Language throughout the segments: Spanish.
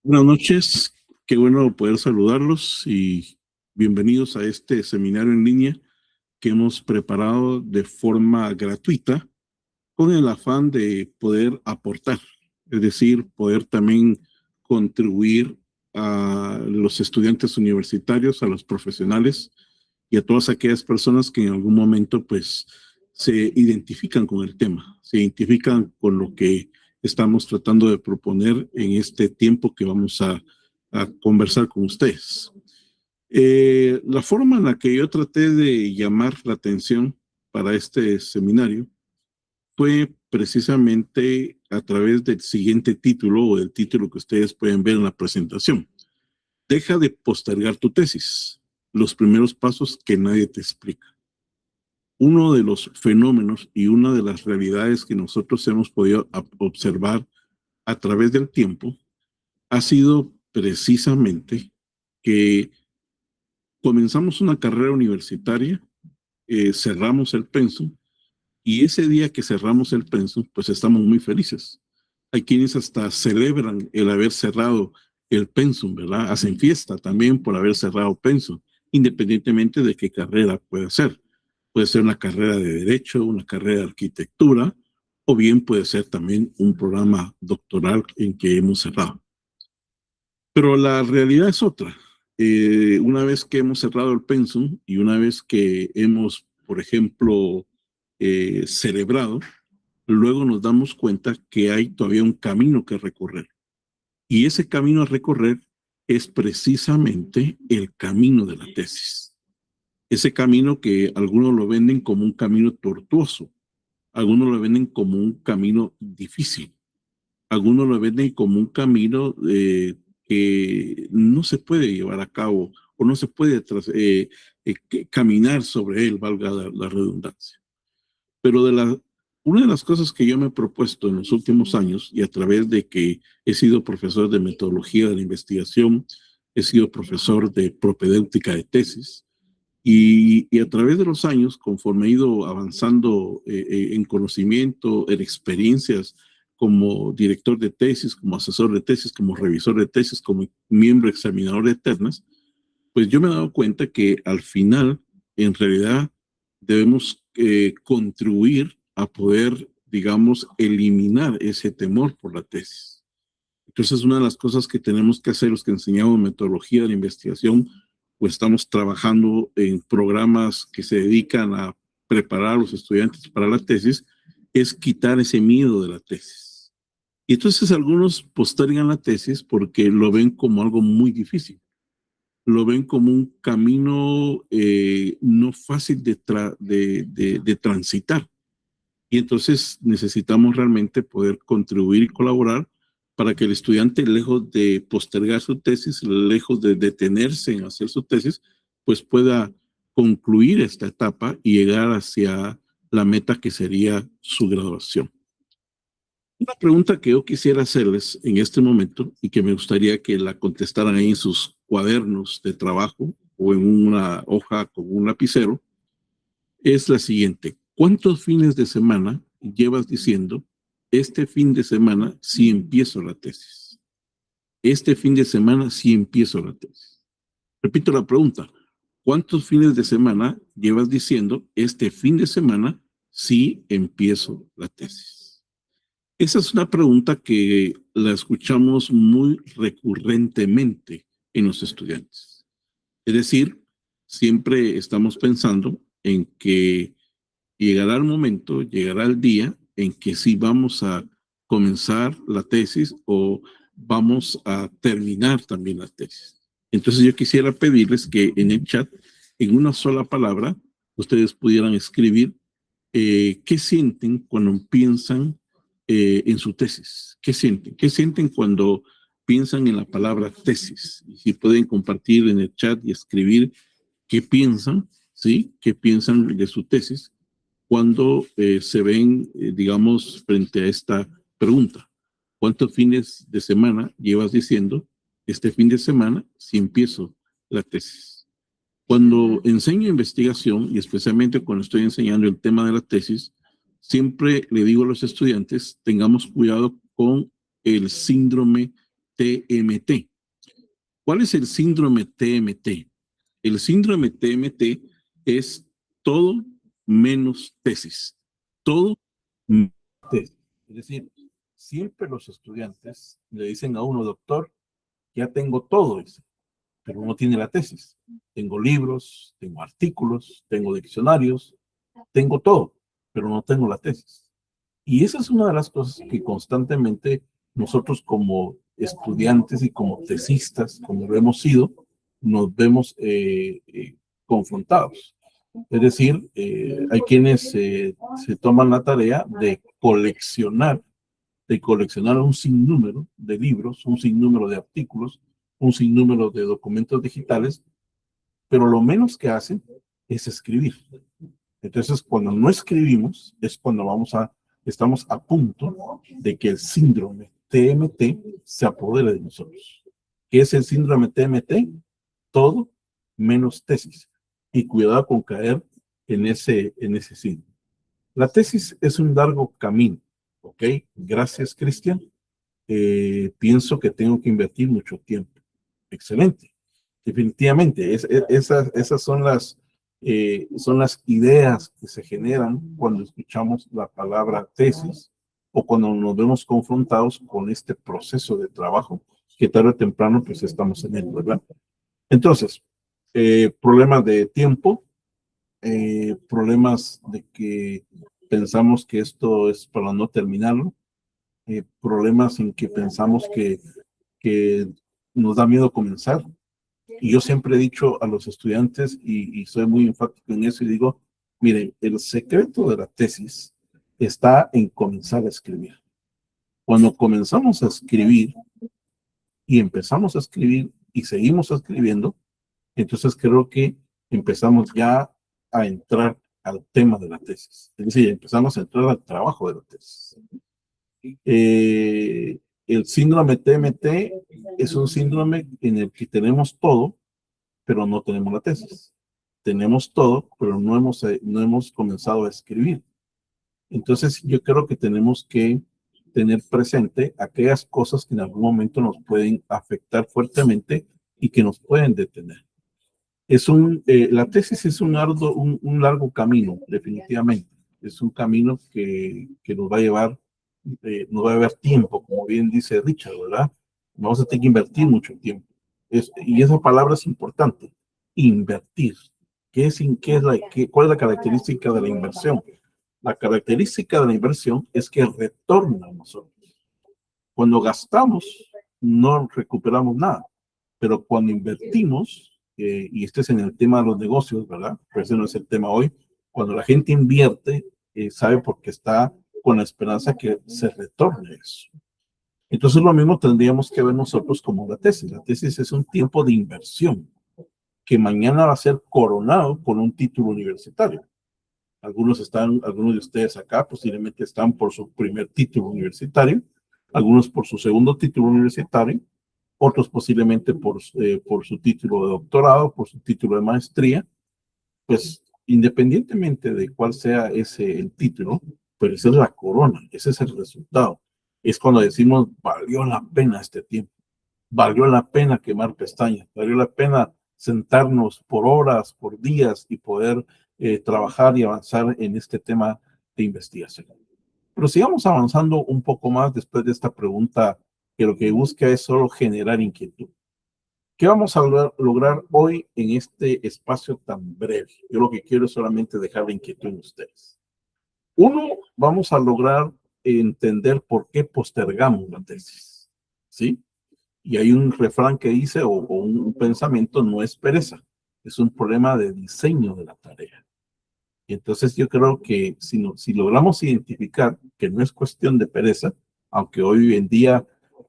Buenas noches, qué bueno poder saludarlos y bienvenidos a este seminario en línea que hemos preparado de forma gratuita con el afán de poder aportar, es decir, poder también contribuir a los estudiantes universitarios, a los profesionales y a todas aquellas personas que en algún momento pues se identifican con el tema, se identifican con lo que estamos tratando de proponer en este tiempo que vamos a conversar con ustedes. La forma en la que yo traté de llamar la atención para este seminario fue precisamente a través del siguiente título o del título que ustedes pueden ver en la presentación. Deja de postergar tu tesis. Los primeros pasos que nadie te explica. Uno de los fenómenos y una de las realidades que nosotros hemos podido observar a través del tiempo ha sido precisamente que comenzamos una carrera universitaria, cerramos el pensum y ese día que cerramos el pensum, pues estamos muy felices. Hay quienes hasta celebran el haber cerrado el pensum, ¿verdad? Hacen fiesta también por haber cerrado pensum, independientemente de qué carrera puede ser. Puede ser una carrera de derecho, una carrera de arquitectura, o bien puede ser también un programa doctoral en que hemos cerrado. Pero la realidad es otra. Una vez que hemos cerrado el pensum y una vez que hemos, por ejemplo, celebrado, luego nos damos cuenta que hay todavía un camino que recorrer. Y ese camino a recorrer es precisamente el camino de la tesis. Ese camino que algunos lo venden como un camino tortuoso, algunos lo venden como un camino difícil, algunos lo venden como un camino que no se puede llevar a cabo o no se puede caminar sobre él, valga la redundancia. Pero una de las cosas que yo me he propuesto en los últimos años y a través de que he sido profesor de metodología de la investigación, he sido profesor de propedéutica de tesis y a través de los años, conforme he ido avanzando en conocimiento, en experiencias como director de tesis, como asesor de tesis, como revisor de tesis, como miembro examinador de ternas, pues yo me he dado cuenta que al final, en realidad, debemos contribuir a poder, digamos, eliminar ese temor por la tesis. Entonces, una de las cosas que tenemos que hacer los que enseñamos metodología de la investigación, pues estamos trabajando en programas que se dedican a preparar a los estudiantes para la tesis, es quitar ese miedo de la tesis. Y entonces algunos postergan la tesis porque lo ven como algo muy difícil, lo ven como un camino no fácil de transitar. Y entonces necesitamos realmente poder contribuir y colaborar para que el estudiante, lejos de postergar su tesis, lejos de detenerse en hacer su tesis, pues pueda concluir esta etapa y llegar hacia la meta que sería su graduación. Una pregunta que yo quisiera hacerles en este momento y que me gustaría que la contestaran ahí en sus cuadernos de trabajo o en una hoja con un lapicero es la siguiente. ¿Cuántos fines de semana llevas diciendo, este fin de semana sí empiezo la tesis? Este fin de semana sí empiezo la tesis. Repito la pregunta. ¿Cuántos fines de semana llevas diciendo, este fin de semana sí empiezo la tesis? Esa es una pregunta que la escuchamos muy recurrentemente en los estudiantes. Es decir, siempre estamos pensando en que llegará el momento, llegará el día en que sí vamos a comenzar la tesis o vamos a terminar también la tesis. Entonces yo quisiera pedirles que en el chat, en una sola palabra, ustedes pudieran escribir qué sienten cuando piensan en su tesis. ¿Qué sienten cuando piensan en la palabra tesis? Y si pueden compartir en el chat y escribir qué piensan, ¿sí? ¿Qué piensan de su tesis? Cuando se ven, digamos, frente a esta pregunta. ¿Cuántos fines de semana llevas diciendo, este fin de semana, si empiezo la tesis? Cuando enseño investigación, y especialmente cuando estoy enseñando el tema de la tesis, siempre le digo a los estudiantes, tengamos cuidado con el síndrome TMT. ¿Cuál es el síndrome TMT? El síndrome TMT es todo menos tesis. Todo menos tesis. Es decir, siempre los estudiantes le dicen a uno, doctor, ya tengo todo, dice, pero no tiene la tesis. Tengo libros, tengo artículos, tengo diccionarios, tengo todo, pero no tengo la tesis. Y esa es una de las cosas que constantemente nosotros como estudiantes y como tesistas, como lo hemos sido, nos vemos confrontados. Es decir, hay quienes se toman la tarea de coleccionar un sinnúmero de libros, un sinnúmero de artículos, un sinnúmero de documentos digitales, pero lo menos que hacen es escribir. Entonces, cuando no escribimos, es cuando estamos a punto de que el síndrome TMT se apodere de nosotros. ¿Qué es el síndrome TMT? Todo menos tesis. Y cuidado con caer en ese síndrome. La tesis es un largo camino, ¿ok? Gracias, Cristian. Pienso que tengo que invertir mucho tiempo. Excelente. Definitivamente, esas son las ideas que se generan cuando escuchamos la palabra tesis o cuando nos vemos confrontados con este proceso de trabajo que tarde o temprano pues estamos en él, ¿verdad? Entonces, problemas de tiempo, problemas de que pensamos que esto es para no terminarlo, problemas en que pensamos que nos da miedo comenzar. Y yo siempre he dicho a los estudiantes, y soy muy enfático en eso, y digo, miren, el secreto de la tesis está en comenzar a escribir. Cuando comenzamos a escribir y empezamos a escribir y seguimos escribiendo, entonces creo que empezamos ya a entrar al tema de la tesis. Es decir, empezamos a entrar al trabajo de la tesis. El síndrome TMT es un síndrome en el que tenemos todo, pero no tenemos la tesis. Tenemos todo, pero no hemos comenzado a escribir. Entonces, yo creo que tenemos que tener presente aquellas cosas que en algún momento nos pueden afectar fuertemente y que nos pueden detener. La tesis es un largo camino, definitivamente. Es un camino que nos va a llevar tiempo, como bien dice Richard, ¿verdad? Vamos a tener que invertir mucho tiempo. Y esa palabra es importante, invertir. ¿Cuál es la característica de la inversión? La característica de la inversión es que retorna a nosotros. Cuando gastamos, no recuperamos nada, pero cuando invertimos, y este es en el tema de los negocios, ¿verdad? Pero ese no es el tema hoy. Cuando la gente invierte, sabe porque está con la esperanza que se retorne eso. Entonces lo mismo tendríamos que ver nosotros como la tesis. La tesis es un tiempo de inversión que mañana va a ser coronado con un título universitario. Algunos de ustedes acá posiblemente están por su primer título universitario, algunos por su segundo título universitario, otros posiblemente por su título de doctorado, por su título de maestría. Pues independientemente de cuál sea el título, pero esa es la corona, ese es el resultado. Es cuando decimos, valió la pena este tiempo, valió la pena quemar pestañas, valió la pena sentarnos por horas, por días y poder trabajar y avanzar en este tema de investigación. Pero sigamos avanzando un poco más después de esta pregunta que lo que busca es solo generar inquietud. ¿Qué vamos a lograr hoy en este espacio tan breve? Yo lo que quiero es solamente dejar la inquietud en ustedes. Uno, vamos a lograr entender por qué postergamos la tesis, ¿sí? Y hay un refrán que dice, o un pensamiento, no es pereza, es un problema de diseño de la tarea. Y entonces yo creo que si logramos identificar que no es cuestión de pereza, aunque hoy en día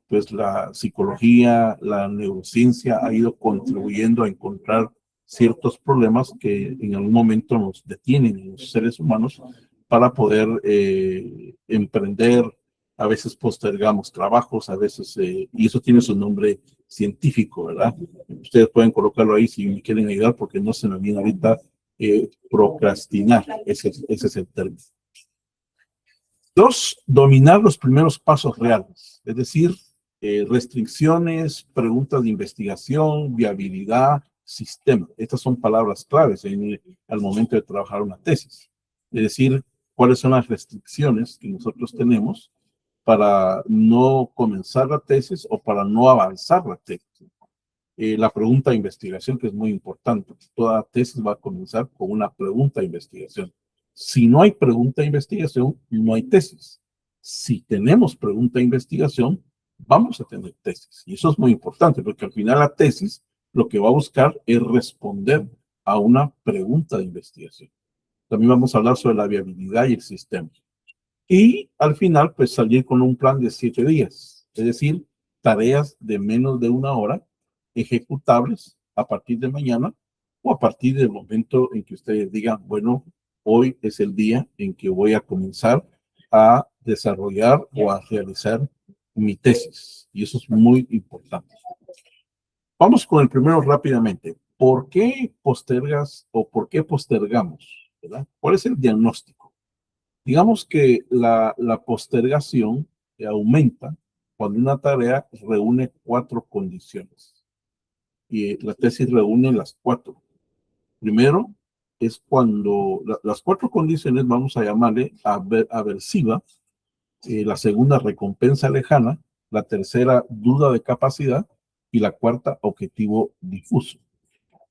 pues la psicología, la neurociencia ha ido contribuyendo a encontrar ciertos problemas que en algún momento nos detienen en los seres humanos para poder emprender. A veces postergamos trabajos, a veces, y eso tiene su nombre científico, ¿verdad? Ustedes pueden colocarlo ahí si me quieren ayudar, porque no se me viene ahorita procrastinar, ese es el término. Dos, dominar los primeros pasos reales, es decir, restricciones, preguntas de investigación, viabilidad, sistema. Estas son palabras claves al momento de trabajar una tesis. Es decir, cuáles son las restricciones que nosotros tenemos para no comenzar la tesis o para no avanzar la tesis. La pregunta de investigación, que es muy importante. Toda tesis va a comenzar con una pregunta de investigación. Si no hay pregunta de investigación, no hay tesis. Si tenemos pregunta de investigación, vamos a tener tesis. Y eso es muy importante, porque al final la tesis lo que va a buscar es responder a una pregunta de investigación. También vamos a hablar sobre la viabilidad y el sistema. Y al final, pues salir con un plan de 7 días, es decir, tareas de menos de 1 hora, ejecutables a partir de mañana o a partir del momento en que ustedes digan, bueno, hoy es el día en que voy a comenzar a desarrollar o a realizar mi tesis. Y eso es muy importante. Vamos con el primero rápidamente. ¿Por qué postergas o por qué postergamos? ¿Verdad? ¿Cuál es el diagnóstico? Digamos que la postergación aumenta cuando una tarea reúne 4 condiciones. Y la tesis reúne las 4. Primero, es cuando las 4 condiciones vamos a llamarle aversiva, la segunda, recompensa lejana, la tercera, duda de capacidad, y la cuarta, objetivo difuso.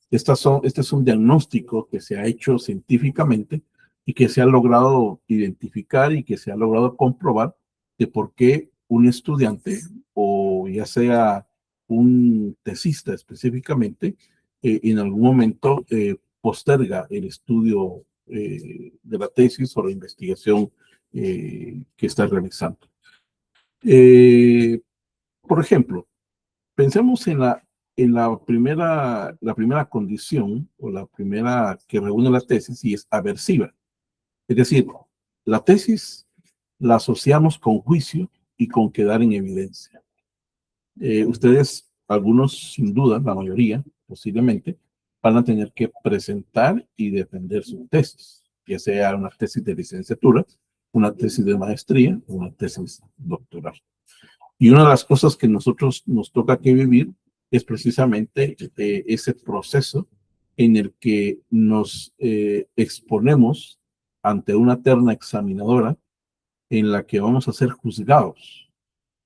Este es un diagnóstico que se ha hecho científicamente y que se ha logrado identificar y que se ha logrado comprobar de por qué un estudiante, o ya sea un tesista específicamente, en algún momento posterga el estudio de la tesis o la investigación que está realizando. Por ejemplo, pensemos en la primera condición o la primera que reúne la tesis y es aversiva. Es decir, la tesis la asociamos con juicio y con quedar en evidencia. Ustedes, algunos sin duda, la mayoría posiblemente, van a tener que presentar y defender su tesis, ya sea una tesis de licenciatura, una tesis de maestría o una tesis doctoral. Y una de las cosas que nosotros nos toca que vivir es precisamente ese proceso en el que nos exponemos ante una terna examinadora en la que vamos a ser juzgados.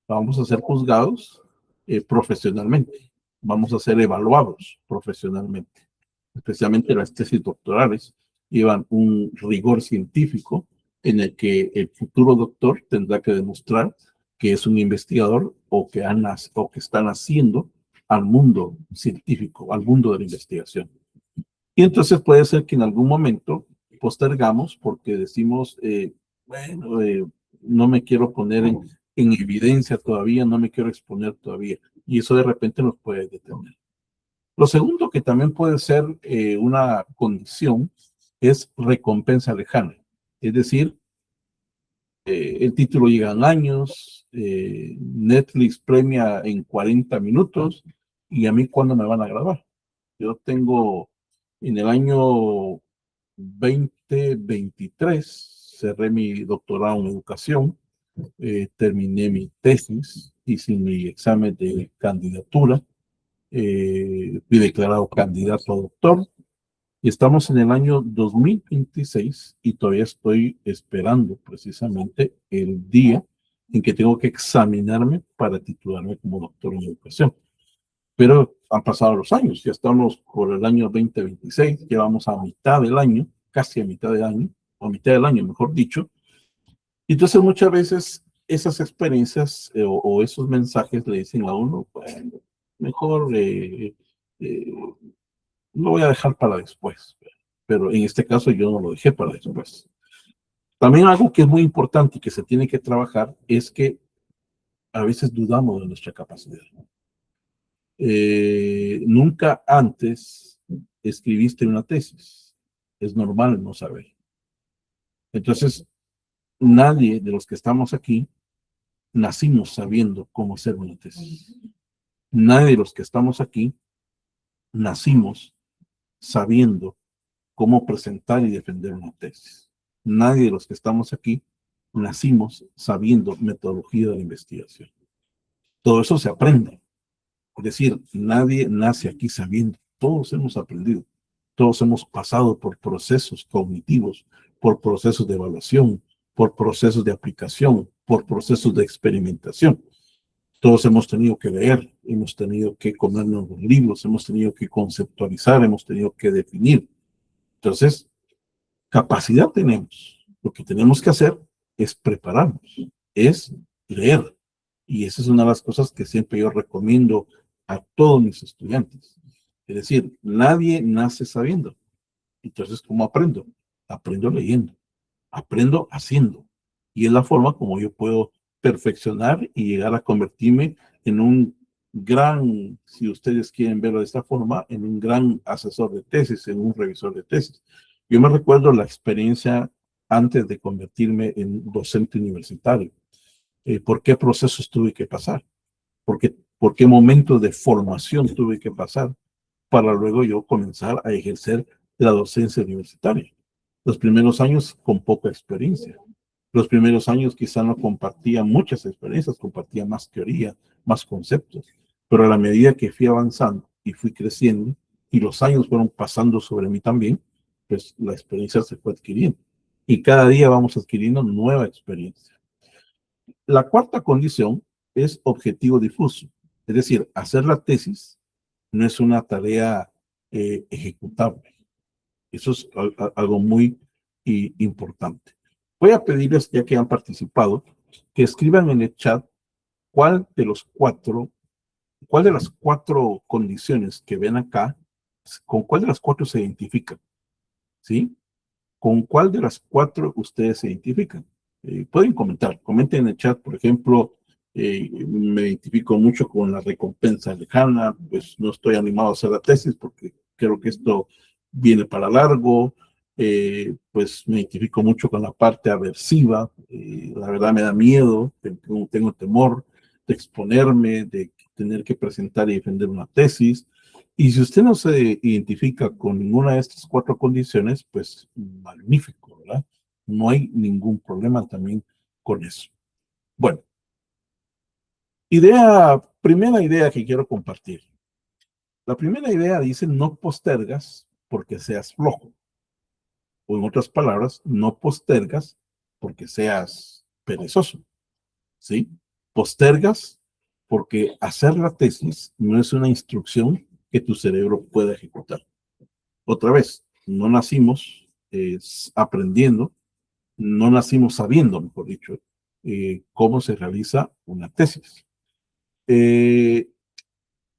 Vamos a ser juzgados profesionalmente. Vamos a ser evaluados profesionalmente. Especialmente las tesis doctorales llevan un rigor científico en el que el futuro doctor tendrá que demostrar que es un investigador o que están haciendo al mundo científico, al mundo de la investigación. Y entonces puede ser que en algún momento postergamos porque decimos, bueno, no me quiero poner en evidencia todavía, no me quiero exponer todavía. Y eso de repente nos puede detener. Lo segundo que también puede ser una condición es recompensa lejana. Es decir, el título llega en años, Netflix premia en 40 minutos, y a mí, ¿cuándo me van a grabar? Yo tengo en el año 2023, cerré mi doctorado en educación, terminé mi tesis, hice mi examen de candidatura, fui declarado candidato a doctor. Y estamos en el año 2026 y todavía estoy esperando precisamente el día en que tengo que examinarme para titularme como doctor en educación. Pero han pasado los años, ya estamos por el año 2026, llevamos a mitad del año, casi a mitad del año, o a mitad del año, mejor dicho. Y entonces muchas veces esas experiencias o esos mensajes le dicen a uno, bueno, mejor lo voy a dejar para después. Pero en este caso yo no lo dejé para después. También algo que es muy importante y que se tiene que trabajar es que a veces dudamos de nuestra capacidad. Nunca antes escribiste una tesis. Es normal no saber. Entonces, nadie de los que estamos aquí nacimos sabiendo cómo hacer una tesis. Nadie de los que estamos aquí nacimos sabiendo cómo presentar y defender una tesis. Nadie de los que estamos aquí nacimos sabiendo metodología de la investigación. Todo eso se aprende. Es decir, nadie nace aquí sabiendo. Todos hemos aprendido. Todos hemos pasado por procesos cognitivos, por procesos de evaluación, por procesos de aplicación, por procesos de experimentación. Todos hemos tenido que leer, hemos tenido que comernos los libros, hemos tenido que conceptualizar, hemos tenido que definir. Entonces, capacidad tenemos. Lo que tenemos que hacer es prepararnos, es leer. Y esa es una de las cosas que siempre yo recomiendo a todos mis estudiantes. Es decir, nadie nace sabiendo. Entonces, ¿cómo aprendo? Aprendo leyendo, aprendo haciendo. Y es la forma como yo puedo perfeccionar y llegar a convertirme en un gran, si ustedes quieren verlo de esta forma, en un gran asesor de tesis, en un revisor de tesis. Yo me recuerdo la experiencia antes de convertirme en docente universitario. ¿Por qué procesos tuve que pasar? ¿Por qué momentos de formación tuve que pasar para luego yo comenzar a ejercer la docencia universitaria? Los primeros años con poca experiencia. Los primeros años quizá no compartía muchas experiencias, compartía más teoría, más conceptos. Pero a la medida que fui avanzando y fui creciendo y los años fueron pasando sobre mí también, pues la experiencia se fue adquiriendo. Y cada día vamos adquiriendo nueva experiencia. La cuarta condición es objetivo difuso. Es decir, hacer la tesis no es una tarea ejecutable. Eso es algo muy importante. Voy a pedirles, ya que han participado, que escriban en el chat cuál de las cuatro condiciones que ven acá, con cuál de las cuatro se identifican, ¿sí? ¿Con cuál de las cuatro ustedes se identifican? Pueden comentar, comenten en el chat, por ejemplo, me identifico mucho con la recompensa lejana, pues no estoy animado a hacer la tesis porque creo que esto viene para largo, pues me identifico mucho con la parte aversiva, la verdad me da miedo, tengo temor de exponerme, de tener que presentar y defender una tesis. Y si usted no se identifica con ninguna de estas cuatro condiciones, pues magnífico, ¿verdad? No hay ningún problema también con eso. Bueno, primera idea que quiero compartir. La primera idea dice no postergas porque seas flojo. O en otras palabras, no postergas porque seas perezoso, ¿sí? Postergas porque hacer la tesis no es una instrucción que tu cerebro pueda ejecutar. Otra vez, no nacimos aprendiendo, no nacimos sabiendo, mejor dicho, cómo se realiza una tesis.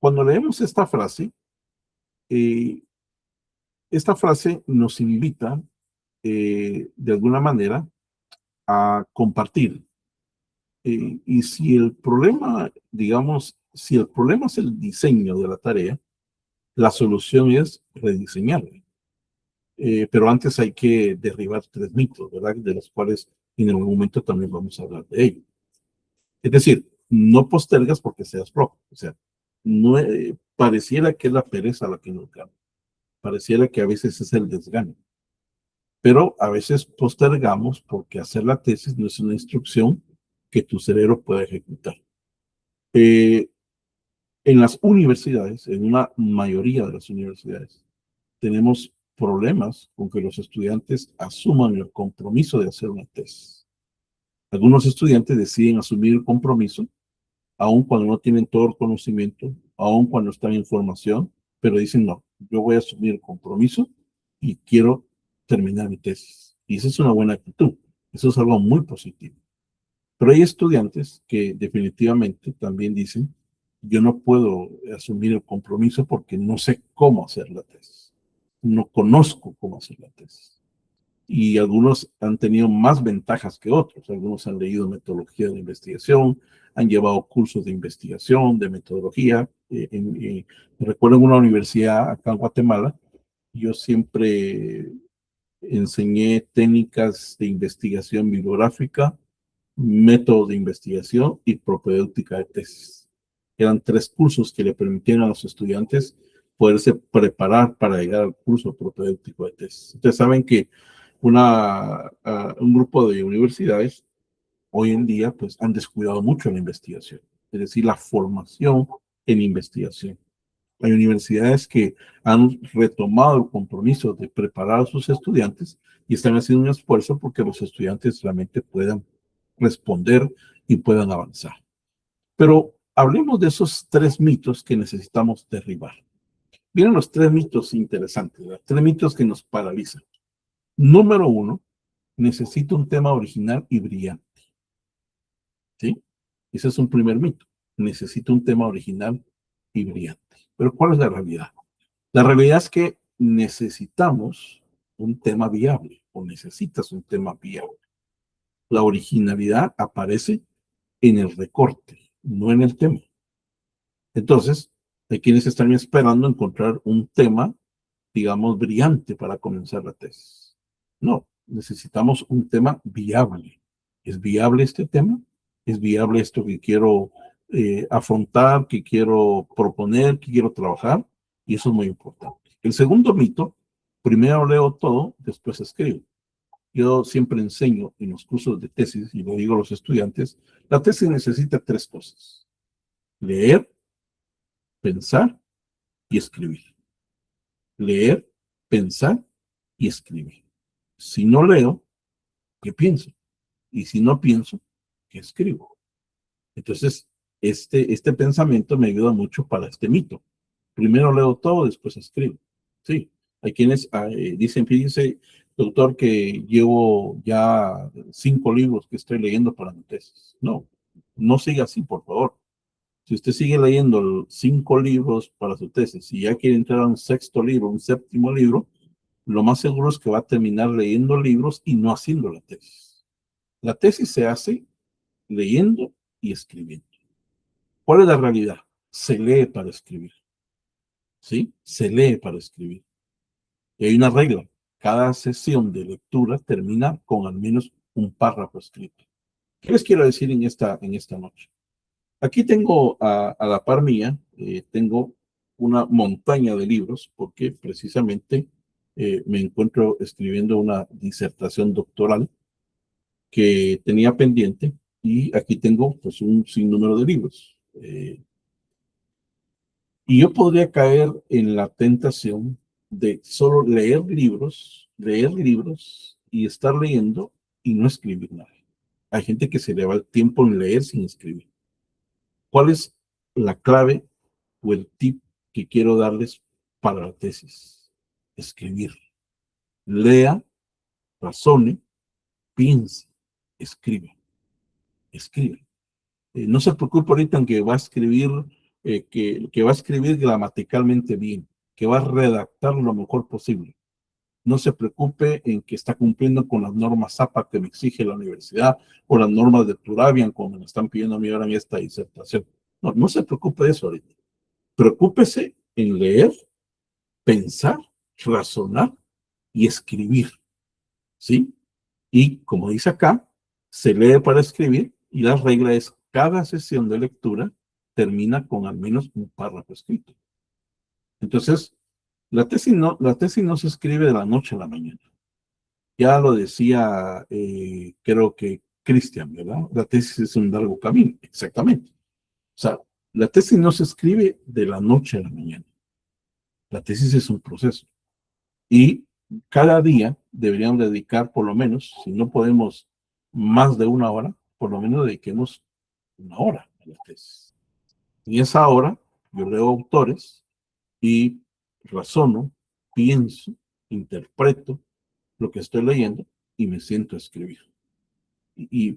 Cuando leemos eh, esta frase nos invita de alguna manera a compartir. Y si el problema, digamos, si el problema es el diseño de la tarea, la solución es rediseñarla. Pero antes hay que derribar tres mitos, ¿verdad? De los cuales en algún momento también vamos a hablar de ello. Es decir, no postergas porque seas flojo. O sea, no, pareciera que es la pereza la que nos gana. Pareciera que a veces es el desgano. Pero a veces postergamos porque hacer la tesis no es una instrucción que tu cerebro pueda ejecutar. Eh, en las universidades, en una mayoría de las universidades, tenemos problemas con que los estudiantes asuman el compromiso de hacer una tesis. Algunos estudiantes deciden asumir el compromiso, aun cuando no tienen todo el conocimiento, aun cuando están en formación, pero dicen, no, yo voy a asumir el compromiso y quiero terminar mi tesis. Y esa es una buena actitud. Eso es algo muy positivo. Pero hay estudiantes que definitivamente también dicen, yo no puedo asumir el compromiso porque no sé cómo hacer la tesis. No conozco cómo hacer la tesis. Y algunos han tenido más ventajas que otros. Algunos han leído metodología de investigación, han llevado cursos de investigación, de metodología. Recuerdo en una universidad acá en Guatemala, yo siempre enseñé técnicas de investigación bibliográfica, método de investigación y propedéutica de tesis. Eran tres cursos que le permitían a los estudiantes poderse preparar para llegar al curso propedéutico de tesis. Ustedes saben que un grupo de universidades hoy en día pues han descuidado mucho la investigación. es decir, la formación en investigación. Hay universidades que han retomado el compromiso de preparar a sus estudiantes y están haciendo un esfuerzo porque los estudiantes realmente puedan responder y puedan avanzar. Pero hablemos de esos tres mitos que necesitamos derribar. Miren los tres mitos interesantes, los tres mitos que nos paralizan. Número uno, necesito un tema original y brillante. ¿Sí? Ese es un primer mito. Necesito un tema original y brillante. Pero ¿cuál es la realidad? La realidad es que necesitamos un tema viable o necesitas un tema viable. La originalidad aparece en el recorte, no en el tema. Entonces, hay quienes están esperando encontrar un tema, digamos, brillante para comenzar la tesis. No, necesitamos un tema viable. ¿Es viable este tema? ¿Es viable esto que quiero afrontar, que quiero proponer, que quiero trabajar? Y eso es muy importante. El segundo mito, primero leo todo, después escribo. Yo siempre enseño en los cursos de tesis, y lo digo a los estudiantes, la tesis necesita tres cosas: leer, pensar y escribir. Leer, pensar y escribir. Si no leo, ¿qué pienso? Y si no pienso, ¿qué escribo? Entonces, este pensamiento me ayuda mucho para este mito. Primero leo todo, después escribo. Sí, hay quienes dicen, fíjense, doctor, que llevo ya 5 libros que estoy leyendo para mi tesis. No, no siga así, por favor. Si usted sigue leyendo 5 libros para su tesis y ya quiere entrar a un sexto libro, un séptimo libro, lo más seguro es que va a terminar leyendo libros y no haciendo la tesis. La tesis se hace leyendo y escribiendo. ¿Cuál es la realidad? Se lee para escribir. ¿Sí? Se lee para escribir. Y hay una regla. Cada sesión de lectura termina con al menos un párrafo escrito. ¿Qué les quiero decir en esta noche? Aquí tengo a la par mía, tengo una montaña de libros porque precisamente me encuentro escribiendo una disertación doctoral que tenía pendiente y aquí tengo pues un sinnúmero de libros. Y yo podría caer en la tentación de solo leer libros y estar leyendo y no escribir nada. Hay gente que se le va el tiempo en leer sin escribir. ¿Cuál es la clave o el tip que quiero darles para la tesis? Escribir. Lea, razone, piense, escriba. Escribe. No se preocupe ahorita en que va a escribir, que va a escribir gramaticalmente bien, que va a redactar lo mejor posible. No se preocupe en que está cumpliendo con las normas APA que me exige la universidad o las normas de Turabian como me están pidiendo a mí ahora en esta disertación. No, no se preocupe de eso ahorita. Preocúpese en leer, pensar, razonar y escribir, ¿sí? Y como dice acá, se lee para escribir y la regla es cada sesión de lectura termina con al menos un párrafo escrito. Entonces, la tesis no se escribe de la noche a la mañana. Ya lo decía, creo que Cristian, ¿verdad? La tesis es un largo camino, exactamente. O sea, la tesis no se escribe de la noche a la mañana. La tesis es un proceso. Y cada día deberíamos dedicar por lo menos, si no podemos más de una hora, por lo menos dediquemos una hora a la tesis. Y esa hora yo leo autores y razono, pienso, interpreto lo que estoy leyendo y me siento a escribir.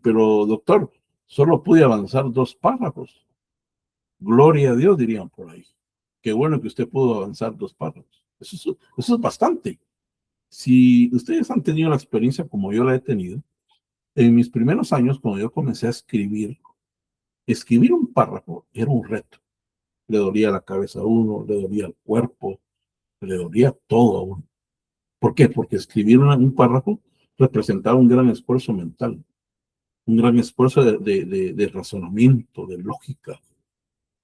Pero doctor, solo pude avanzar 2 párrafos. Gloria a Dios, dirían por ahí. Qué bueno que usted pudo avanzar 2 párrafos. Eso es bastante. Si ustedes han tenido la experiencia como yo la he tenido, en mis primeros años, cuando yo comencé a escribir un párrafo era un reto. Le dolía la cabeza a uno, le dolía el cuerpo, le dolía todo a uno. ¿Por qué? Porque escribir un párrafo representaba un gran esfuerzo mental, un gran esfuerzo de razonamiento, de lógica.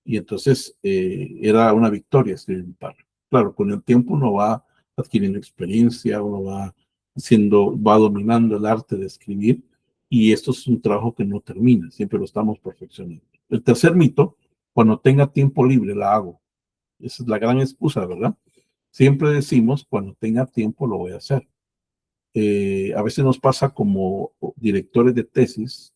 Y entonces era una victoria escribir un párrafo. Claro, con el tiempo uno va adquiriendo experiencia, uno va dominando el arte de escribir y esto es un trabajo que no termina, siempre lo estamos perfeccionando. El tercer mito, cuando tenga tiempo libre la hago. Esa es la gran excusa, ¿verdad? Siempre decimos, cuando tenga tiempo lo voy a hacer. A veces nos pasa como directores de tesis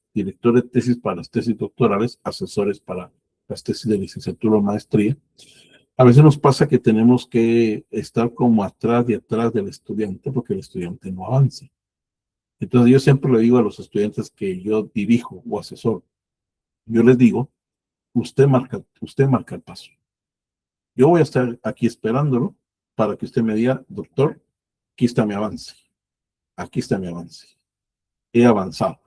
para las tesis doctorales, asesores para las tesis de licenciatura o maestría. A veces nos pasa que tenemos que estar como atrás y atrás del estudiante porque el estudiante no avanza. Entonces yo siempre le digo a los estudiantes que yo dirijo o asesor, yo les digo, usted marca el paso. Yo voy a estar aquí esperándolo para que usted me diga, doctor, aquí está mi avance, aquí está mi avance. He avanzado.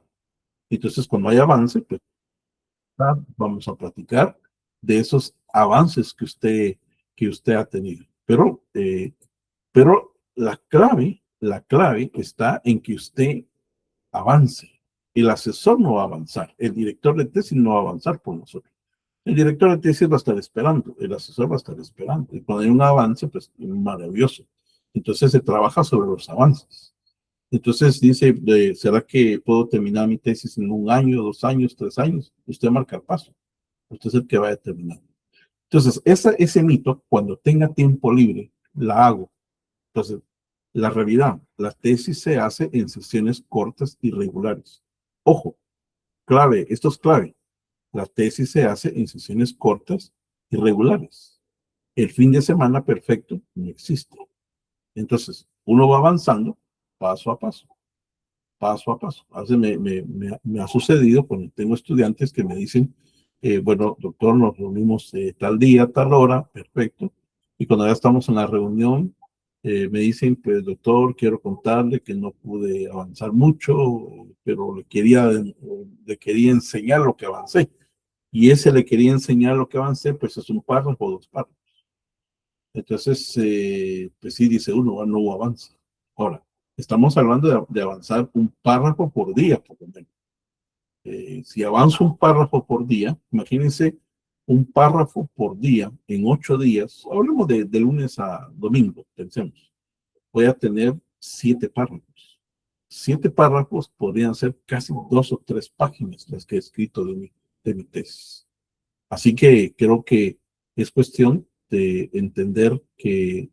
Entonces, cuando hay avance, pues vamos a platicar de esos avances que usted ha tenido. Pero la clave está en que usted avance. El asesor no va a avanzar, el director de tesis no va a avanzar por nosotros. El director de tesis va a estar esperando, el asesor va a estar esperando. Y cuando hay un avance, pues maravilloso. Entonces se trabaja sobre los avances. Entonces dice, ¿será que puedo terminar mi tesis en 1 año, 2 años, 3 años? Usted marca el paso. Usted es el que va a determinar. Entonces, ese mito, cuando tenga tiempo libre, la hago. Entonces, la realidad, la tesis se hace en sesiones cortas y regulares. Ojo, clave, esto es clave. La tesis se hace en sesiones cortas y regulares. El fin de semana perfecto no existe. Entonces, uno va avanzando paso a paso, paso a paso. A veces me ha sucedido cuando tengo estudiantes que me dicen, bueno, doctor, nos reunimos tal día, tal hora, perfecto. Y cuando ya estamos en la reunión, me dicen, pues doctor, quiero contarle que no pude avanzar mucho, pero le quería enseñar lo que avancé. Y ese le quería enseñar lo que avancé, pues es un párrafo o 2 párrafos. Entonces, pues sí, dice uno, no avanza. Ahora, estamos hablando de avanzar un párrafo por día, por lo menos. Si avanzo un párrafo por día, imagínense un párrafo por día en 8 días, hablemos de lunes a domingo, pensemos, voy a tener 7 párrafos. 7 párrafos podrían ser casi 2 o 3 páginas las que he escrito de mi tesis. Así que creo que es cuestión de entender que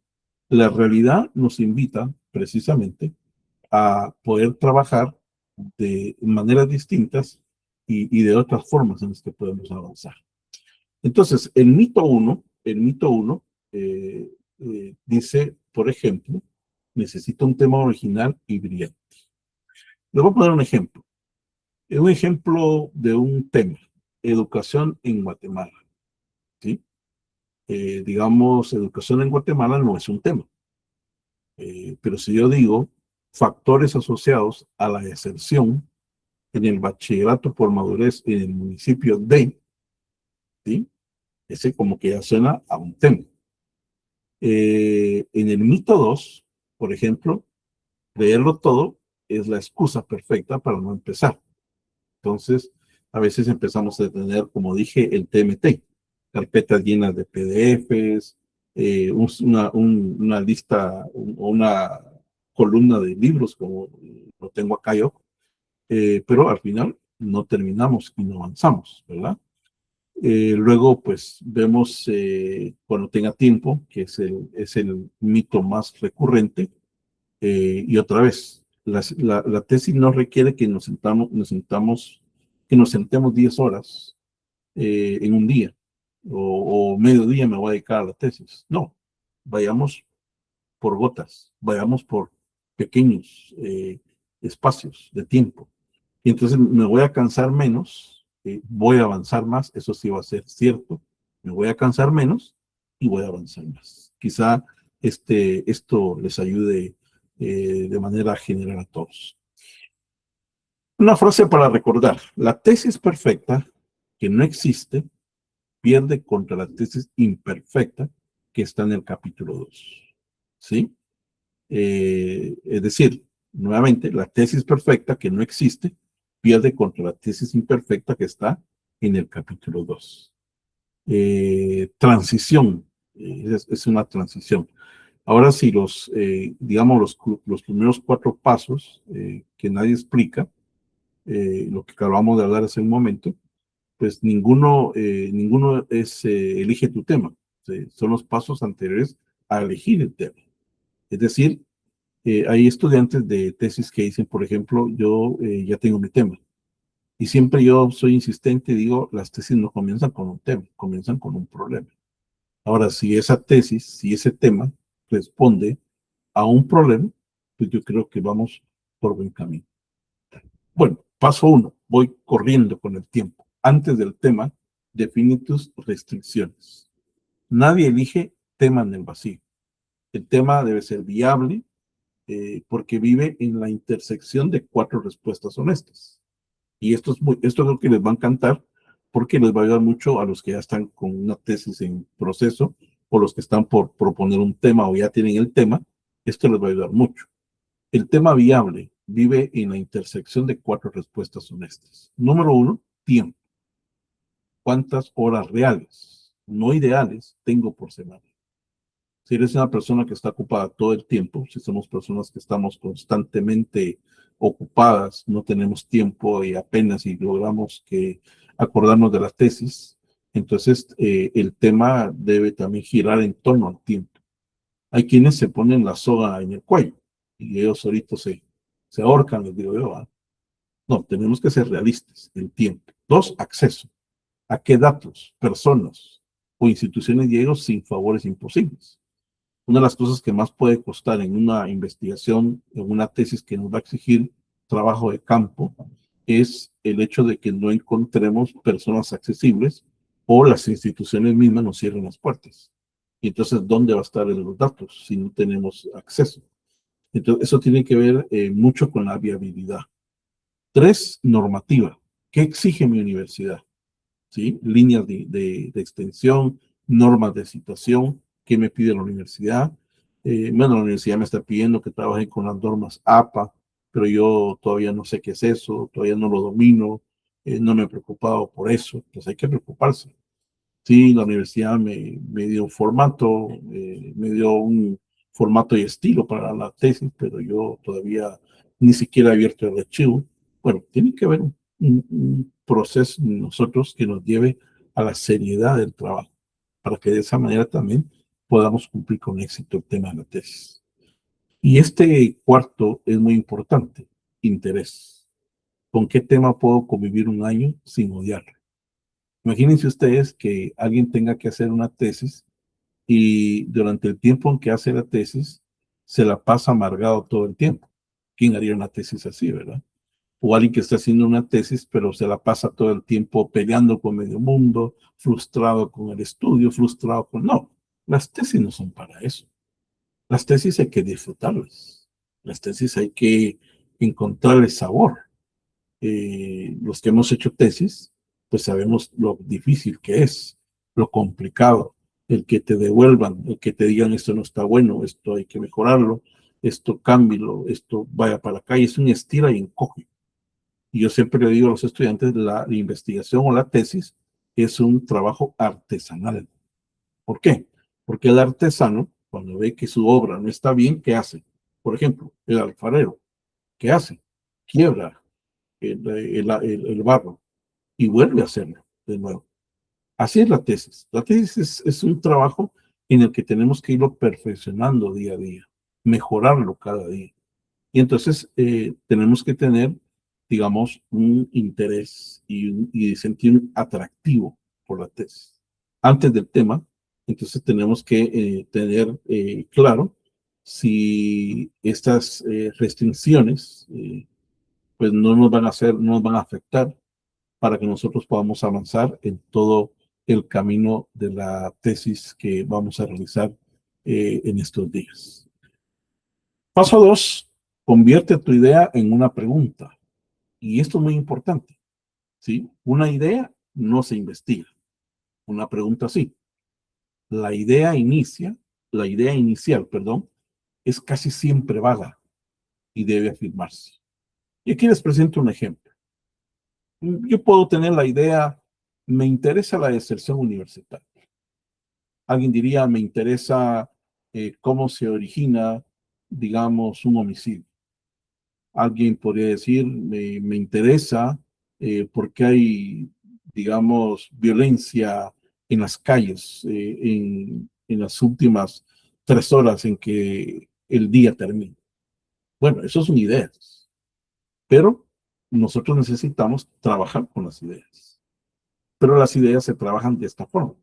la realidad nos invita precisamente a poder trabajar de maneras distintas y de otras formas en las que podemos avanzar. Entonces, el mito uno dice, por ejemplo, necesito un tema original y brillante. Les voy a poner un ejemplo. Un ejemplo de un tema, educación en Guatemala. ¿Sí? Digamos, educación en Guatemala no es un tema. Pero si yo digo factores asociados a la deserción en el bachillerato por madurez en el municipio de, ¿sí? Ese como que ya suena a un tema. En el mito 2, por ejemplo, leerlo todo es la excusa perfecta para no empezar. Entonces, a veces empezamos a tener, como dije, el TMT, carpetas llenas de PDFs, una lista o una columna de libros, como lo tengo acá yo, pero al final no terminamos y no avanzamos, ¿verdad? Luego, pues vemos cuando tenga tiempo, que es el mito más recurrente, y otra vez, la tesis no requiere que que nos sentemos 10 horas en un día o medio día me voy a dedicar a la tesis. No, vayamos por gotas, vayamos por pequeños espacios de tiempo. Y entonces me voy a cansar menos, voy a avanzar más, eso sí va a ser cierto, me voy a cansar menos y voy a avanzar más. Quizá esto les ayude de manera general a todos. Una frase para recordar, la tesis perfecta que no existe pierde contra la tesis imperfecta que está en el capítulo 2. ¿Sí? Es decir, nuevamente, la tesis perfecta que no existe pierde contra la tesis imperfecta que está en el capítulo 2. Transición, es una transición. Ahora sí, digamos, los primeros 4 pasos que nadie explica, lo que acabamos de hablar hace un momento, pues ninguno es elige tu tema. Son los pasos anteriores a elegir el tema. Es decir, hay estudiantes de tesis que dicen, por ejemplo, yo ya tengo mi tema. Y siempre yo soy insistente y digo, las tesis no comienzan con un tema, comienzan con un problema. Ahora, si esa tesis, si ese tema responde a un problema, pues yo creo que vamos por buen camino. Bueno, paso uno, voy corriendo con el tiempo. Antes del tema, define tus restricciones. Nadie elige tema en el vacío. El tema debe ser viable porque vive en la intersección de 4 respuestas honestas. Y esto creo que les va a encantar porque les va a ayudar mucho a los que ya están con una tesis en proceso o los que están por proponer un tema o ya tienen el tema. Esto les va a ayudar mucho. El tema viable vive en la intersección de 4 respuestas honestas. Número 1, tiempo. ¿Cuántas horas reales, no ideales, tengo por semana? Si eres una persona que está ocupada todo el tiempo, si somos personas que estamos constantemente ocupadas, no tenemos tiempo y apenas si logramos que acordarnos de la tesis, entonces el tema debe también girar en torno al tiempo. Hay quienes se ponen la soga en el cuello y ellos ahorita se ahorcan, les digo yo. ¿Ah? No, tenemos que ser realistas, el tiempo. 2, acceso. ¿A qué datos, personas o instituciones llego sin favores imposibles? Una de las cosas que más puede costar en una investigación, en una tesis que nos va a exigir trabajo de campo, es el hecho de que no encontremos personas accesibles o las instituciones mismas nos cierren las puertas. Y entonces, ¿dónde va a estar los datos si no tenemos acceso? Entonces, eso tiene que ver mucho con la viabilidad. 3, normativa. ¿Qué exige mi universidad? ¿Sí? Líneas de extensión, normas de citación, qué me pide la universidad. Bueno, la universidad me está pidiendo que trabaje con las normas APA, pero yo todavía no sé qué es eso, todavía no lo domino, no me he preocupado por eso, pues hay que preocuparse. Sí, la universidad me dio un formato, me dio un formato y estilo para la tesis, pero yo todavía ni siquiera he abierto el archivo. Bueno, tiene que haber un proceso en nosotros que nos lleve a la seriedad del trabajo, para que de esa manera también podamos cumplir con éxito el tema de la tesis. Y este cuarto es muy importante, interés. ¿Con qué tema puedo convivir un año sin odiarlo? Imagínense ustedes que alguien tenga que hacer una tesis y durante el tiempo en que hace la tesis se la pasa amargado todo el tiempo. ¿Quién haría una tesis así, verdad? O alguien que está haciendo una tesis, pero se la pasa todo el tiempo peleando con medio mundo, frustrado con el estudio, frustrado con... No, las tesis no son para eso. Las tesis hay que disfrutarlas. Las tesis hay que encontrarles sabor. Los que hemos hecho tesis, pues sabemos lo difícil que es, lo complicado, el que te devuelvan, el que te digan esto no está bueno, esto hay que mejorarlo, esto cámbialo, esto vaya para acá, y es un estira y encoge. Y yo siempre le digo a los estudiantes, la investigación o la tesis es un trabajo artesanal. ¿Por qué? Porque el artesano, cuando ve que su obra no está bien, ¿qué hace? Por ejemplo, el alfarero, ¿qué hace? Quiebra el barro y vuelve a hacerlo de nuevo. Así es la tesis. La tesis es un trabajo en el que tenemos que irlo perfeccionando día a día, mejorarlo cada día. Y entonces tenemos que tener, digamos, un interés y sentir un atractivo por la tesis. Antes del tema, entonces tenemos que tener claro si estas restricciones pues no nos van a hacer, no nos van a afectar para que nosotros podamos avanzar en todo el camino de la tesis que vamos a realizar en estos días. Paso 2, convierte tu idea en una pregunta. Y esto es muy importante, ¿sí? Una idea no se investiga, una pregunta sí. La idea inicial, perdón, es casi siempre vaga y debe afirmarse. Y aquí les presento un ejemplo. Yo puedo tener la idea, me interesa la deserción universitaria. Alguien diría, me interesa cómo se origina, digamos, un homicidio. Alguien podría decir, me interesa porque hay digamos, violencia en las calles en las últimas 3 horas en que el día termina. Bueno, eso son ideas, pero nosotros necesitamos trabajar con las ideas. Pero las ideas se trabajan de esta forma.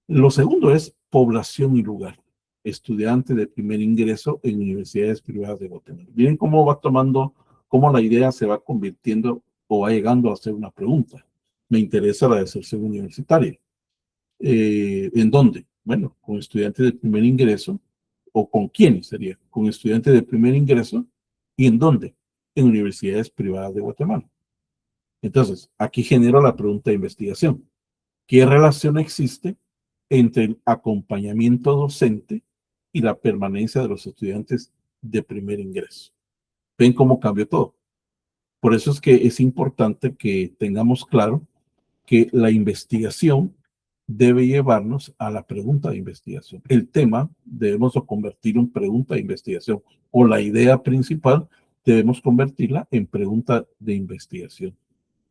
Lo segundo es población y lugar. Estudiante de primer ingreso en universidades privadas de Guatemala. Miren cómo va tomando, cómo la idea se va convirtiendo o va llegando a ser una pregunta. Me interesa la deserción universitaria. ¿En dónde? Bueno, con estudiantes de primer ingreso, o con quiénes sería, con estudiantes de primer ingreso, ¿y en dónde? En universidades privadas de Guatemala. Entonces, aquí genero la pregunta de investigación. ¿Qué relación existe entre el acompañamiento docente y la permanencia de los estudiantes de primer ingreso? ¿Ven cómo cambió todo? Por eso es que es importante que tengamos claro que la investigación debe llevarnos a la pregunta de investigación. El tema debemos convertirlo en pregunta de investigación, o la idea principal debemos convertirla en pregunta de investigación.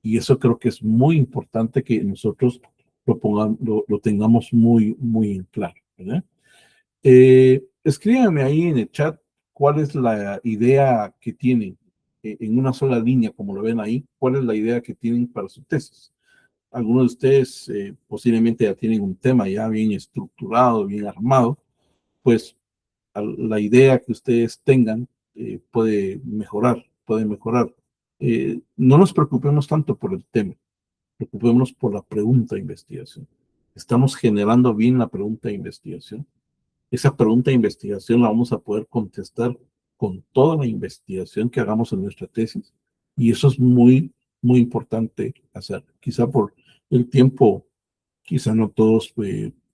Y eso creo que es muy importante que nosotros lo tengamos muy, muy en claro, ¿verdad? Escríbanme ahí en el chat cuál es la idea que tienen en una sola línea, como lo ven ahí, cuál es la idea que tienen para su tesis. Algunos de ustedes posiblemente ya tienen un tema ya bien estructurado, bien armado, pues la idea que ustedes tengan puede mejorar. No nos preocupemos tanto por el tema, preocupémonos por la pregunta de investigación. Estamos generando bien la pregunta de investigación. Esa pregunta de investigación la vamos a poder contestar con toda la investigación que hagamos en nuestra tesis. Y eso es muy, muy importante hacer. Quizá por el tiempo, quizá no todos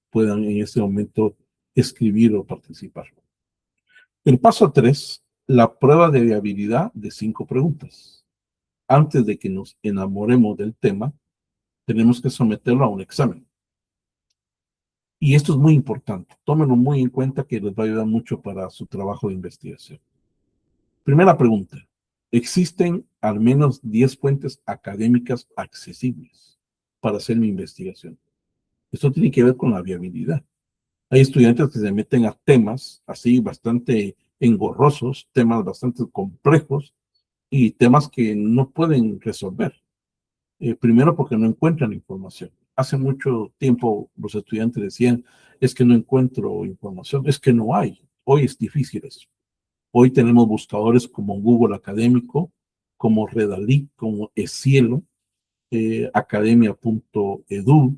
puedan en este momento escribir o participar. El paso 3, la prueba de viabilidad de 5 preguntas. Antes de que nos enamoremos del tema, tenemos que someterlo a un examen. Y esto es muy importante. Tómenlo muy en cuenta que les va a ayudar mucho para su trabajo de investigación. Primera pregunta. ¿Existen al menos 10 fuentes académicas accesibles para hacer mi investigación? Esto tiene que ver con la viabilidad. Hay estudiantes que se meten a temas así bastante engorrosos, temas bastante complejos y temas que no pueden resolver. Primero porque no encuentran información. Hace mucho tiempo los estudiantes decían, es que no encuentro información, es que no hay. Hoy es difícil eso. Hoy tenemos buscadores como Google Académico, como Redalí, como Escielo, academia.edu.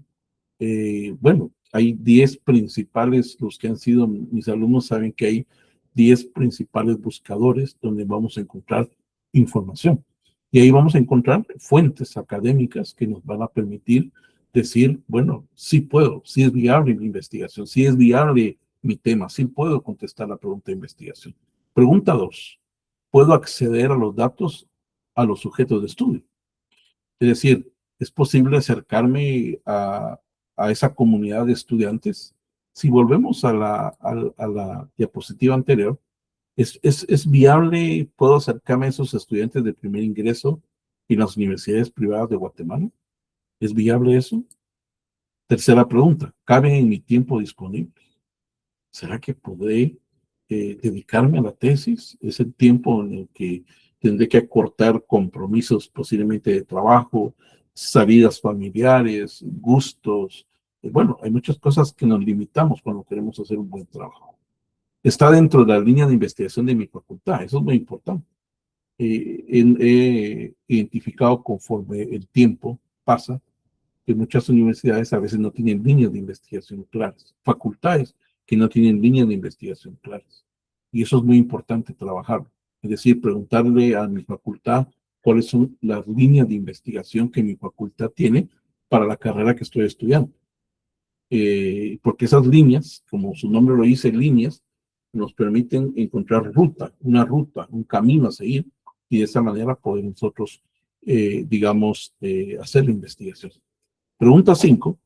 Bueno, hay 10 principales, los que han sido mis alumnos saben que hay 10 principales buscadores donde vamos a encontrar información. Y ahí vamos a encontrar fuentes académicas que nos van a permitir decir, bueno, sí puedo, sí es viable mi investigación, sí es viable mi tema, sí puedo contestar la pregunta de investigación. Pregunta 2. ¿Puedo acceder a los datos a los sujetos de estudio? Es decir, ¿es posible acercarme a esa comunidad de estudiantes? Si volvemos a la diapositiva anterior, ¿es viable, puedo acercarme a esos estudiantes de primer ingreso en las universidades privadas de Guatemala? ¿Es viable eso? Tercera pregunta, ¿cabe en mi tiempo disponible? ¿Será que podré dedicarme a la tesis? Es el tiempo en el que tendré que acortar compromisos posiblemente de trabajo, salidas familiares, gustos. Bueno, hay muchas cosas que nos limitamos cuando queremos hacer un buen trabajo. Está dentro de la línea de investigación de mi facultad, eso es muy importante. He identificado conforme el tiempo pasa que muchas universidades a veces no tienen líneas de investigación claras, facultades que no tienen líneas de investigación claras. Y eso es muy importante trabajarlo. Es decir, preguntarle a mi facultad cuáles son las líneas de investigación que mi facultad tiene para la carrera que estoy estudiando. Porque esas líneas, como su nombre lo dice, líneas, nos permiten encontrar una ruta, un camino a seguir, y de esa manera poder nosotros, digamos, hacer la investigación. Pregunta 5,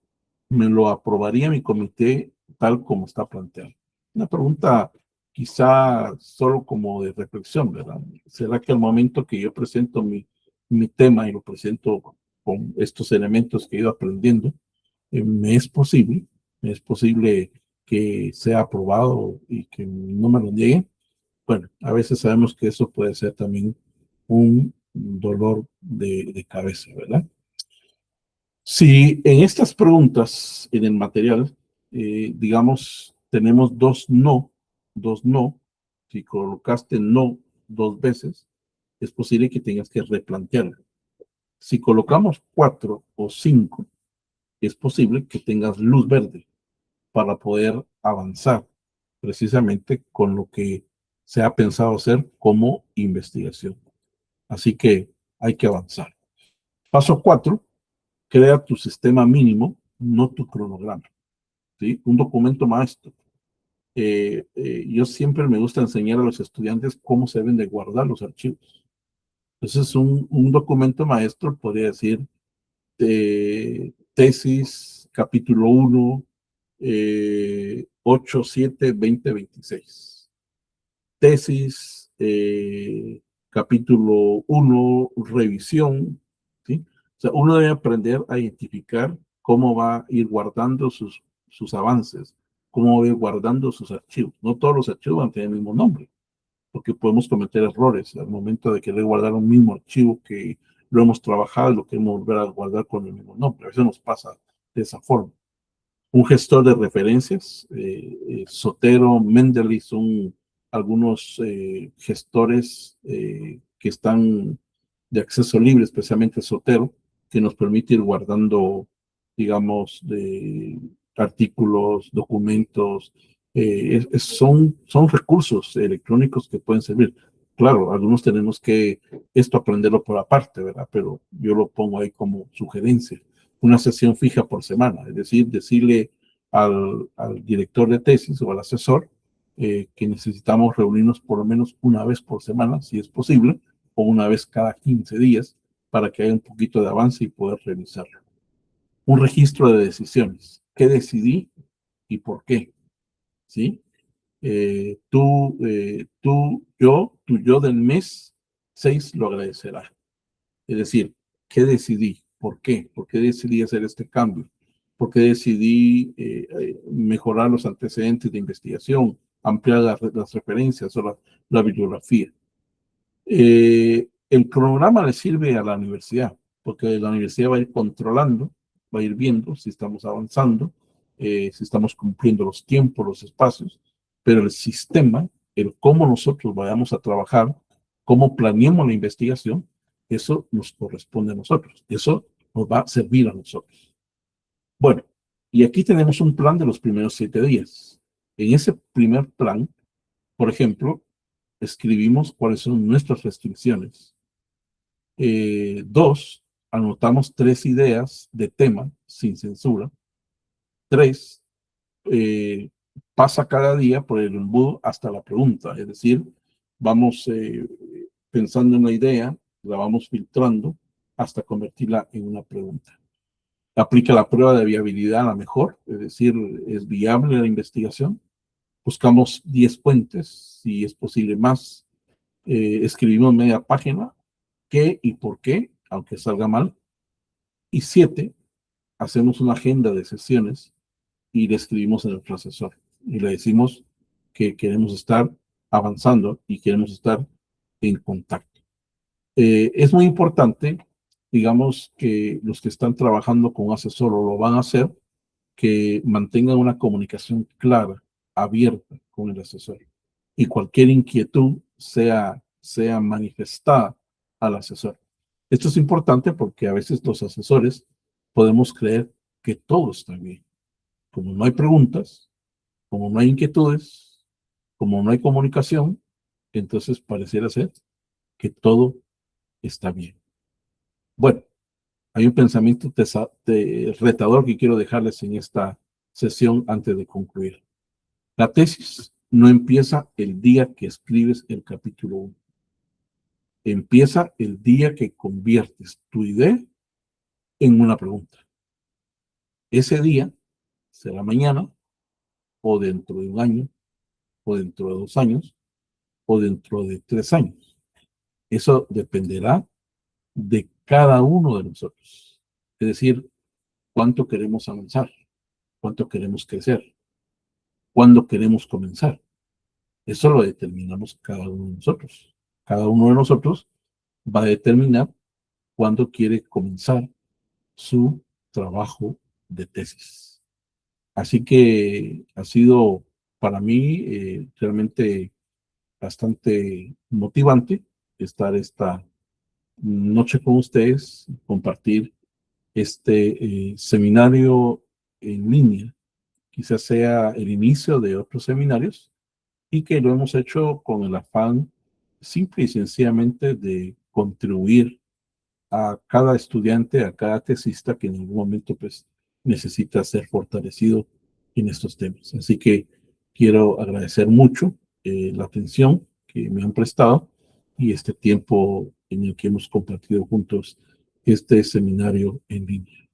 ¿me lo aprobaría mi comité tal como está planteado? Una pregunta quizá solo como de reflexión, ¿verdad? ¿Será que al momento que yo presento mi tema y lo presento con estos elementos que he ido aprendiendo, me es posible que sea aprobado y que no me lo nieguen. Bueno, a veces sabemos que eso puede ser también un dolor de cabeza, ¿verdad? Si en estas preguntas, en el material, digamos, tenemos dos no, si colocaste no 2 veces, es posible que tengas que replantearlo. Si colocamos 4 o 5, es posible que tengas luz verde para poder avanzar precisamente con lo que se ha pensado hacer como investigación. Así que hay que avanzar. Paso 4, crea tu sistema mínimo, no tu cronograma. ¿Sí? Un documento maestro. Yo siempre me gusta enseñar a los estudiantes cómo se deben de guardar los archivos. Entonces, un documento maestro podría decir tesis, capítulo 1, 8, 7, 20, 26. Tesis, capítulo 1, revisión, ¿sí? O sea, uno debe aprender a identificar cómo va a ir guardando sus avances, cómo va a ir guardando sus archivos. No todos los archivos van a tener el mismo nombre, porque podemos cometer errores al momento de querer guardar un mismo archivo que lo hemos trabajado y lo queremos volver a guardar con el mismo nombre. A veces nos pasa de esa forma. Un gestor de referencias, Zotero, Mendeley son algunos gestores que están de acceso libre, especialmente Zotero, que nos permite ir guardando, digamos, de artículos, documentos, son recursos electrónicos que pueden servir. Claro, algunos tenemos que esto aprenderlo por aparte, ¿verdad? Pero yo lo pongo ahí como sugerencia. Una sesión fija por semana, es decir, decirle al director de tesis o al asesor que necesitamos reunirnos por lo menos una vez por semana, si es posible, o una vez cada 15 días, para que haya un poquito de avance y poder revisarlo. Un registro de decisiones. ¿Qué decidí y por qué? ¿Sí? Tu yo del mes 6 lo agradecerá. Es decir, ¿qué decidí? ¿Por qué? ¿Por qué decidí hacer este cambio? ¿Por qué decidí mejorar los antecedentes de investigación, ampliar las referencias o la bibliografía? El cronograma le sirve a la universidad, porque la universidad va a ir controlando, va a ir viendo si estamos avanzando, si estamos cumpliendo los tiempos, los espacios, pero el sistema, el cómo nosotros vayamos a trabajar, cómo planeemos la investigación, eso nos corresponde a nosotros, eso nos va a servir a nosotros. Bueno, y aquí tenemos un plan de los primeros 7 días. En ese primer plan, por ejemplo, escribimos cuáles son nuestras restricciones. 2, anotamos 3 ideas de tema sin censura. 3, pasa cada día por el embudo hasta la pregunta, es decir, vamos pensando en la idea, la vamos filtrando hasta convertirla en una pregunta. Aplica la prueba de viabilidad a la mejor, es decir, es viable la investigación. Buscamos 10 puentes, si es posible más. Escribimos media página, qué y por qué, aunque salga mal. Y 7, hacemos una agenda de sesiones y le escribimos en nuestro asesor. Y le decimos que queremos estar avanzando y queremos estar en contacto. Es muy importante, digamos, que los que están trabajando con un asesor o lo van a hacer, que mantengan una comunicación clara, abierta con el asesor. Y cualquier inquietud sea manifestada al asesor. Esto es importante porque a veces los asesores podemos creer que todo está bien. Como no hay preguntas, como no hay inquietudes, como no hay comunicación, entonces pareciera ser que todo está bien. Bueno, hay un pensamiento retador que quiero dejarles en esta sesión antes de concluir. La tesis no empieza el día que escribes el capítulo 1. Empieza el día que conviertes tu idea en una pregunta. Ese día será mañana, o dentro de un año, o dentro de 2 años, o dentro de 3 años. Eso dependerá de cada uno de nosotros. Es decir, cuánto queremos avanzar, cuánto queremos crecer, cuándo queremos comenzar. Eso lo determinamos cada uno de nosotros. Cada uno de nosotros va a determinar cuándo quiere comenzar su trabajo de tesis. Así que ha sido para mí realmente bastante motivante estar esta noche con ustedes, compartir este seminario en línea. Quizás sea el inicio de otros seminarios y que lo hemos hecho con el afán simple y sencillamente de contribuir a cada estudiante, a cada tesista que en algún momento pues necesita ser fortalecido en estos temas. Así que quiero agradecer mucho la atención que me han prestado y este tiempo en el que hemos compartido juntos este seminario en línea.